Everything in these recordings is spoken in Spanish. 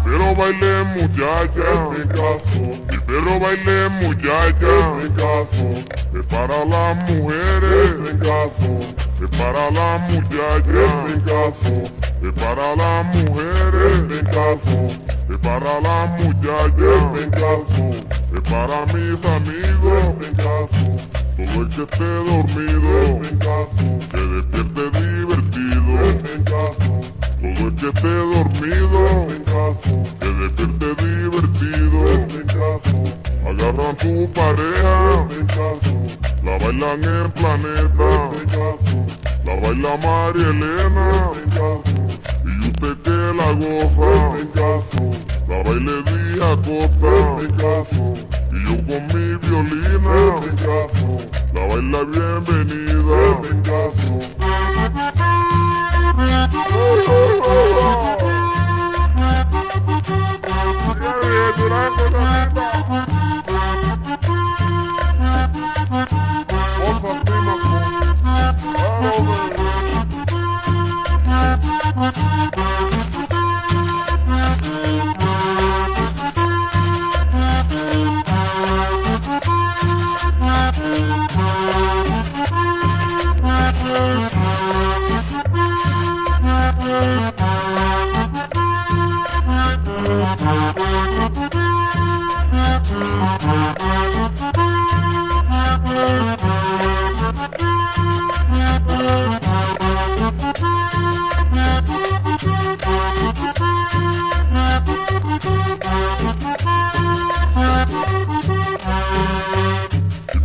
Pero baile muchacha, en caso, el perro baile muchacha, en caso, es para las mujeres, en caso, es para las muchachas, en caso, es para las mujeres, en caso, es para las muchachas, en caso, es para mis amigos, en caso, todo el que esté dormido, en caso, que despierte divertido, en caso, todo el que esté dormido, en caso, que despierte divertido, en caso, agarran su pareja, en caso, la bailan en Planeta, en caso, la baila María Elena, en caso, y usted que la goza, en caso, la baile Díaz Costa, en caso, y yo con mi violina, en caso, la baila bienvenida. en caso.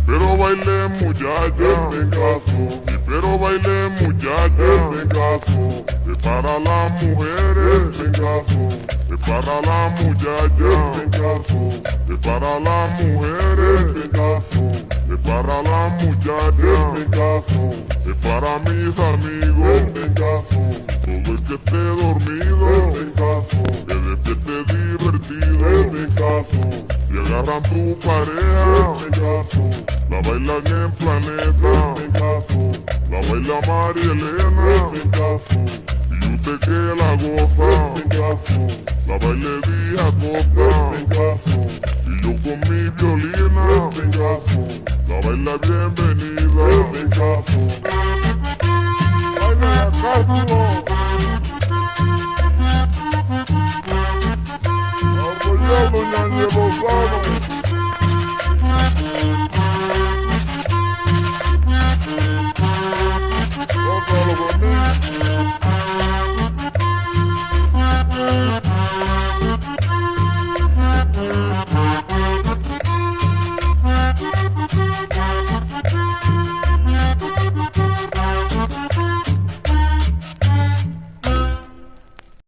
Pero baile muchacha, En caso, pero baile muchacha, en caso, es para las mujeres, en caso, es para las muchachas, en caso, es para las mujeres, en caso, es para las muchachas, en caso, es para mis amigos, en caso, todo el que esté dormido, en caso, que despierte divertido, en caso, y agarran tu pareja, en caso, la bailan en Planeta, en caso, la baila María Elena, en caso, y usted que la goza, en caso, la baile Díaz Costa, en caso, y yo con mi violina, en caso, la baila bienvenida. en caso.